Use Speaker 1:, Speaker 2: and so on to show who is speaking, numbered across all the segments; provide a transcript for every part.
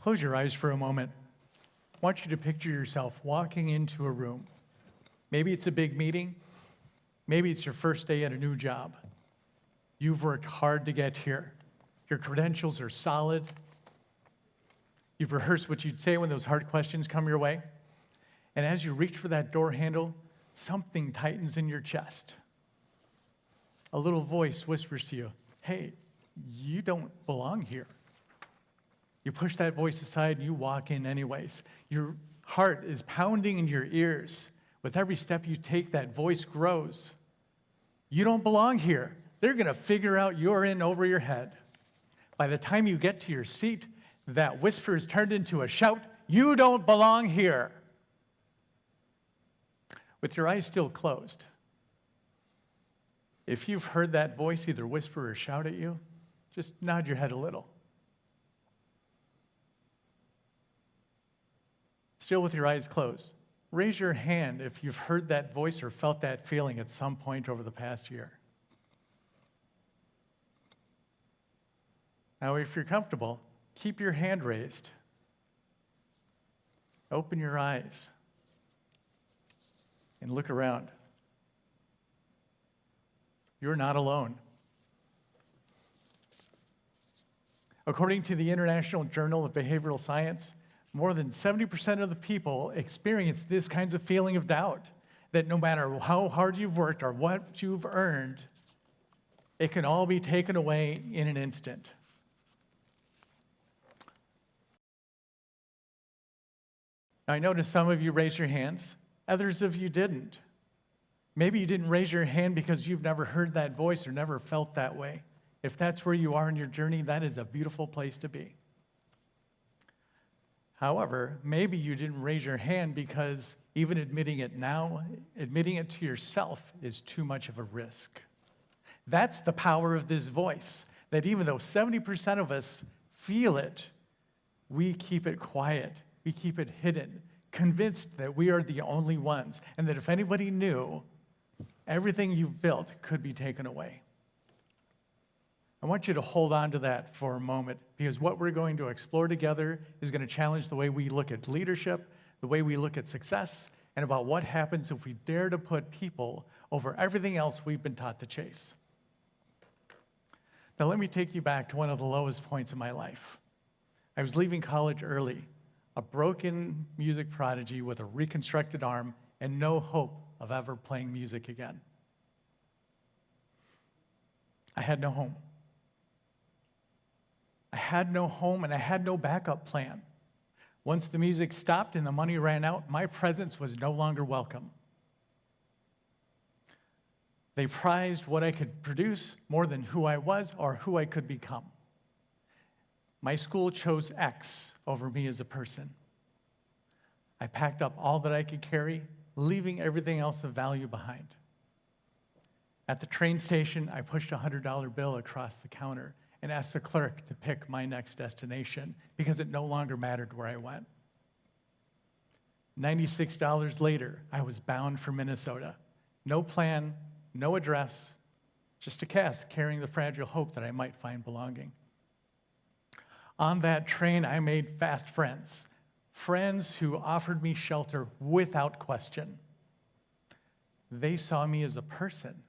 Speaker 1: Close your eyes for a moment. I want you to picture yourself walking into a room. Maybe it's a big meeting. Maybe it's your first day at a new job. You've worked hard to get here. Your credentials are solid. You've rehearsed what you'd say when those hard questions come your way. And as you reach for that door handle, something tightens in your chest. A little voice whispers to you, "Hey, you don't belong here." You push that voice aside and you walk in anyways. Your heart is pounding in your ears. With every step you take, that voice grows. You don't belong here. They're going to figure out you're in over your head. By the time you get to your seat, that whisper is turned into a shout, "You don't belong here." With your eyes still closed, if you've heard that voice either whisper or shout at you, just nod your head a little. Still with your eyes closed, raise your hand if you've heard that voice or felt that feeling at some point over the past year. Now, if you're comfortable, keep your hand raised. Open your eyes and look around. You're not alone. According to the International Journal of Behavioral Science, more than 70% of the people experience this kinds of feeling of doubt, that no matter how hard you've worked or what you've earned, it can all be taken away in an instant. Now, I noticed some of you raised your hands, others of you didn't. Maybe you didn't raise your hand because you've never heard that voice or never felt that way. If that's where you are in your journey, that is a beautiful place to be. However, maybe you didn't raise your hand because even admitting it now, admitting it to yourself is too much of a risk. That's the power of this voice, that even though 70% of us feel it, we keep it quiet, we keep it hidden, convinced that we are the only ones, and that if anybody knew, everything you've built could be taken away. I want you to hold on to that for a moment, because what we're going to explore together is going to challenge the way we look at leadership, the way we look at success, and about what happens if we dare to put people over everything else we've been taught to chase. Now, let me take you back to one of the lowest points in my life. I was leaving college early, a broken music prodigy with a reconstructed arm and no hope of ever playing music again. I had no home. I had no home and I had no backup plan. Once the music stopped and the money ran out, my presence was no longer welcome. They prized what I could produce more than who I was or who I could become. My school chose X over me as a person. I packed up all that I could carry, leaving everything else of value behind. At the train station, I pushed a $100 bill across the counter and asked the clerk to pick my next destination because it no longer mattered where I went. $96 later, I was bound for Minnesota. No plan, no address, just a cask carrying the fragile hope that I might find belonging. On that train, I made fast friends, friends who offered me shelter without question. They saw me as a person.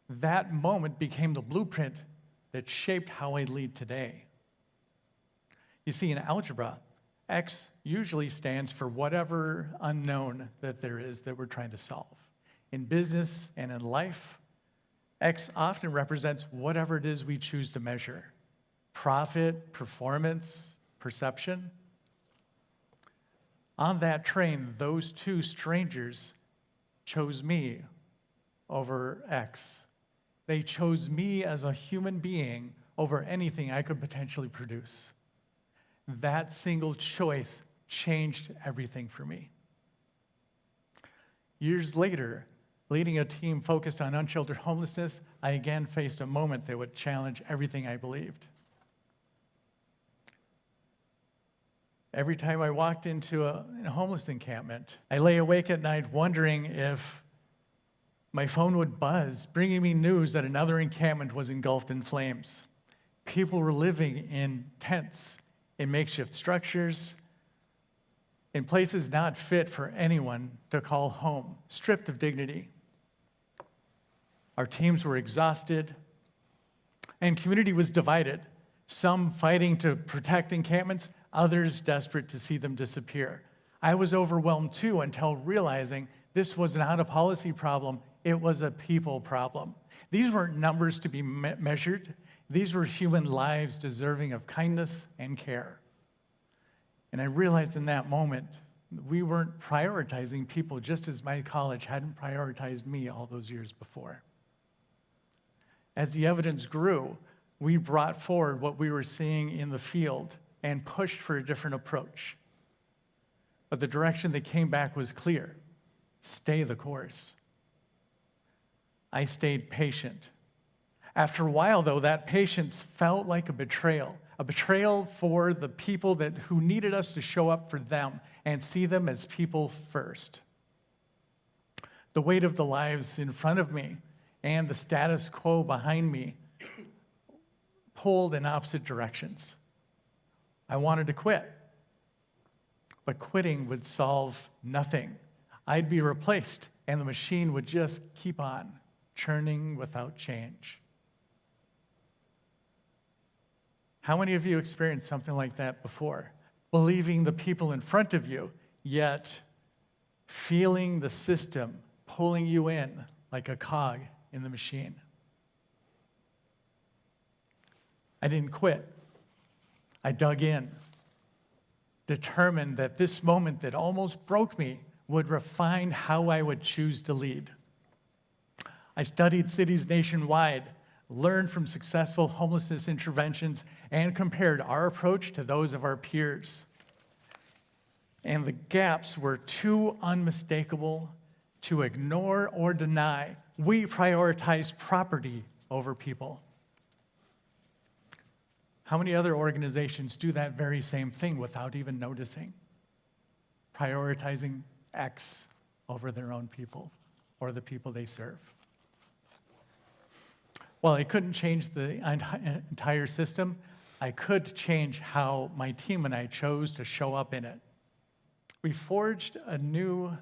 Speaker 1: That moment became the blueprint that shaped how I lead today. You see, in algebra, X usually stands for whatever unknown that there is that we're trying to solve. In business and in life, X often represents whatever it is we choose to measure: profit, performance, perception. On that train, those two strangers chose me over X. They chose me as a human being over anything I could potentially produce. That single choice changed everything for me. Years later, leading a team focused on unsheltered homelessness, I again faced a moment that would challenge everything I believed. Every time I walked into a homeless encampment, I lay awake at night wondering if my phone would buzz, bringing me news that another encampment was engulfed in flames. People were living in tents, in makeshift structures, in places not fit for anyone to call home, stripped of dignity. Our teams were exhausted, and community was divided, some fighting to protect encampments, others desperate to see them disappear. I was overwhelmed too until realizing this was not a policy problem, it was a people problem. These weren't numbers to be measured. These were human lives deserving of kindness and care. And I realized in that moment, we weren't prioritizing people just as my college hadn't prioritized me all those years before. As the evidence grew, we brought forward what we were seeing in the field and pushed for a different approach. But the direction that came back was clear: stay the course. I stayed patient. After a while, though, that patience felt like a betrayal for the people who needed us to show up for them and see them as people first. The weight of the lives in front of me and the status quo behind me pulled in opposite directions. I wanted to quit, but quitting would solve nothing. I'd be replaced, and the machine would just keep on churning without change. How many of you experienced something like that before? Believing the people in front of you, yet feeling the system pulling you in like a cog in the machine. I didn't quit. I dug in, determined that this moment that almost broke me would refine how I would choose to lead. I studied cities nationwide, learned from successful homelessness interventions, and compared our approach to those of our peers. And the gaps were too unmistakable to ignore or deny. We prioritized property over people. How many other organizations do that very same thing without even noticing? Prioritizing X over their own people or the people they serve. While I couldn't change the entire system, I could change how my team and I chose to show up in it. We forged a new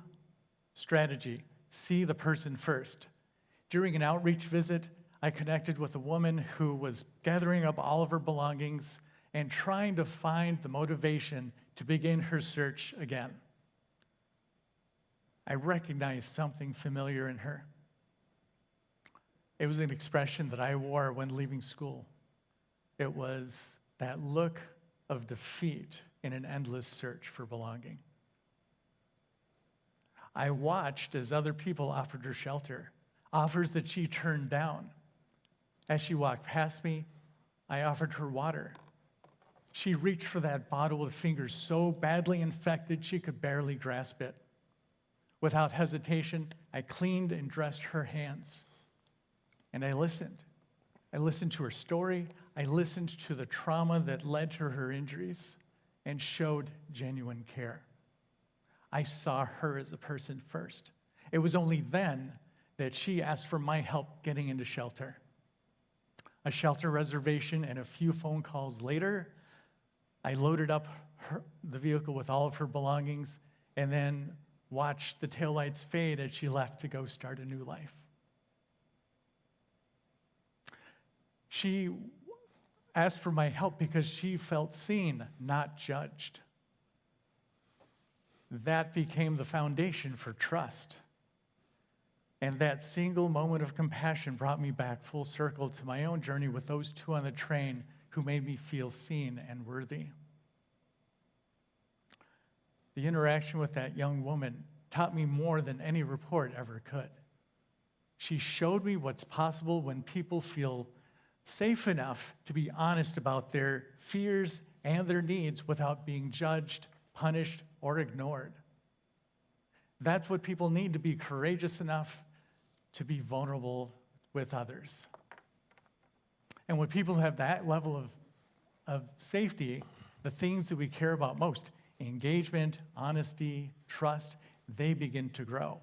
Speaker 1: strategy: see the person first. During an outreach visit, I connected with a woman who was gathering up all of her belongings and trying to find the motivation to begin her search again. I recognized something familiar in her. It was an expression that I wore when leaving school. It was that look of defeat in an endless search for belonging. I watched as other people offered her shelter, offers that she turned down. As she walked past me, I offered her water. She reached for that bottle with fingers so badly infected she could barely grasp it. Without hesitation, I cleaned and dressed her hands. And I listened. I listened to her story. I listened to the trauma that led to her injuries and showed genuine care. I saw her as a person first. It was only then that she asked for my help getting into shelter. A shelter reservation and a few phone calls later, I loaded up the vehicle with all of her belongings and then watched the taillights fade as she left to go start a new life. She asked for my help because she felt seen, not judged. That became the foundation for trust. And that single moment of compassion brought me back full circle to my own journey with those two on the train who made me feel seen and worthy. The interaction with that young woman taught me more than any report ever could. She showed me what's possible when people feel safe enough to be honest about their fears and their needs without being judged, punished, or ignored. That's what people need to be courageous enough to be vulnerable with others. And when people have that level of safety, the things that we care about most, engagement, honesty, trust, they begin to grow.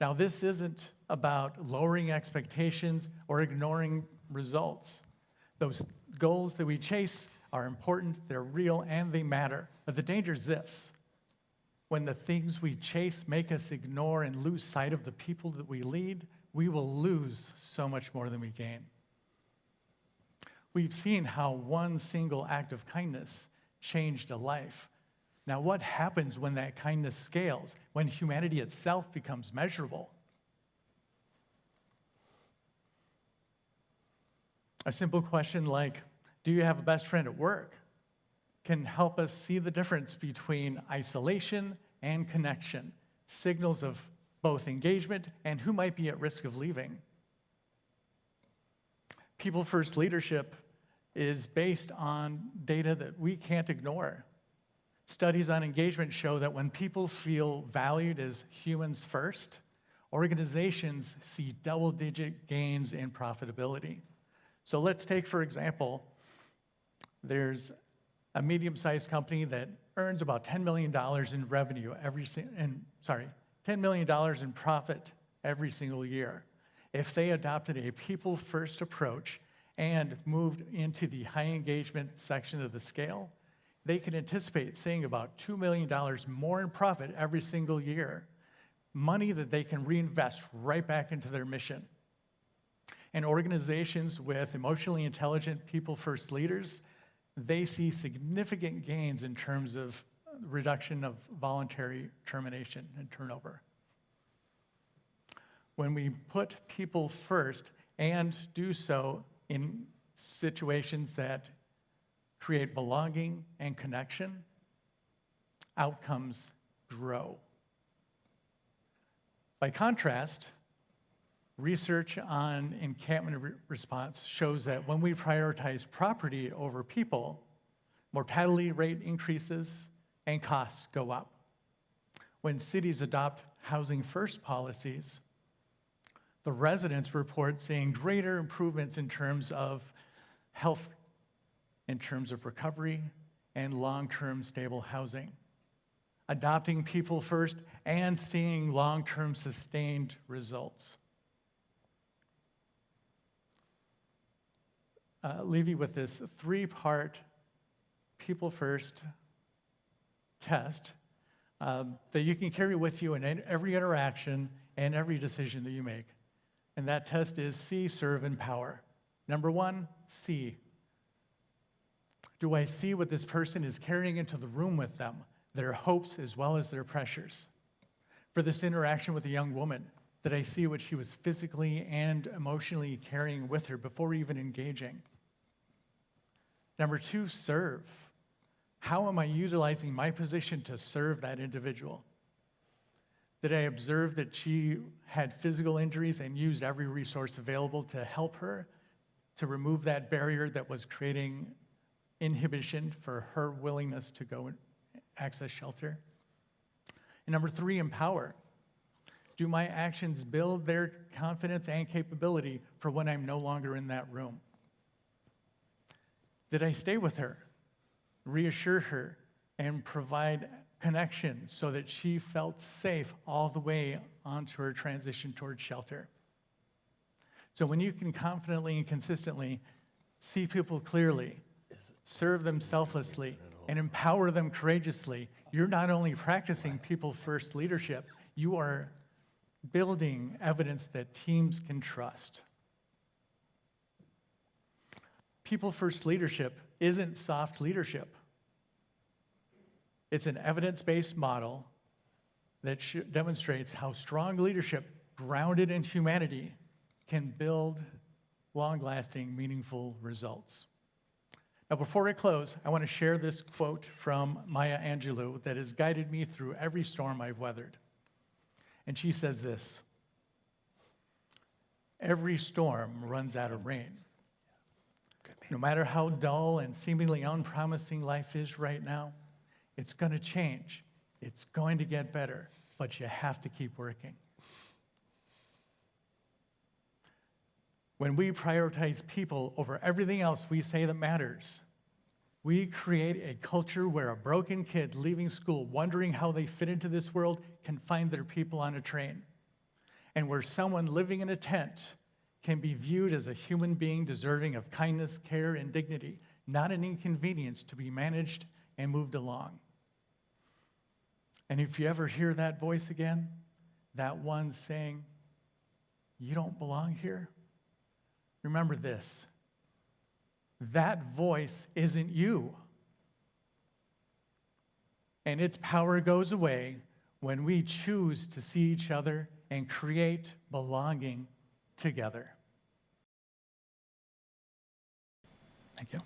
Speaker 1: Now, this isn't about lowering expectations or ignoring results. Those goals that we chase are important, they're real, and they matter. But the danger is this: when the things we chase make us ignore and lose sight of the people that we lead, we will lose so much more than we gain. We've seen how one single act of kindness changed a life. Now, what happens when that kindness scales, when humanity itself becomes measurable? A simple question like, do you have a best friend at work, can help us see the difference between isolation and connection, signals of both engagement and who might be at risk of leaving. People-first leadership is based on data that we can't ignore. Studies on engagement show that when people feel valued as humans first, organizations see double-digit gains in profitability. So let's take, for example, there's a medium-sized company that earns about $10 million in revenue $10 million in profit every single year. If they adopted a people-first approach and moved into the high engagement section of the scale, they can anticipate seeing about $2 million more in profit every single year, money that they can reinvest right back into their mission. And organizations with emotionally intelligent people-first leaders, they see significant gains in terms of reduction of voluntary termination and turnover. When we put people first and do so in situations that create belonging and connection, outcomes grow. By contrast, research on encampment response shows that when we prioritize property over people, mortality rate increases and costs go up. When cities adopt housing first policies, the residents report seeing greater improvements in terms of health, in terms of recovery, and long-term stable housing. Adopting people first and seeing long-term sustained results. Leave you with this 3-part people first test that you can carry with you in every interaction and every decision that you make. And that test is see, serve, empower. Number 1, see. Do I see what this person is carrying into the room with them, their hopes as well as their pressures? For this interaction with a young woman, did I see what she was physically and emotionally carrying with her before even engaging? Number 2, serve. How am I utilizing my position to serve that individual? Did I observe that she had physical injuries and used every resource available to help her to remove that barrier that was creating inhibition for her willingness to go and access shelter? And number 3, empower. Do my actions build their confidence and capability for when I'm no longer in that room? Did I stay with her, reassure her, and provide connection so that she felt safe all the way onto her transition towards shelter? So when you can confidently and consistently see people clearly, serve them selflessly, and empower them courageously, you're not only practicing people-first leadership, you are building evidence that teams can trust. People-first leadership isn't soft leadership. It's an evidence-based model that demonstrates how strong leadership grounded in humanity can build long-lasting, meaningful results. Now, before I close, I want to share this quote from Maya Angelou that has guided me through every storm I've weathered. And she says this: "Every storm runs out of rain. No matter how dull and seemingly unpromising life is right now, it's going to change. It's going to get better, but you have to keep working." When we prioritize people over everything else we say that matters, we create a culture where a broken kid leaving school wondering how they fit into this world can find their people on a train, and where someone living in a tent can be viewed as a human being deserving of kindness, care, and dignity not an inconvenience to be managed and moved along. And if you ever hear that voice again, that one saying, "You don't belong here," remember this: that voice isn't you. And its power goes away when we choose to see each other and create belonging together. Thank you.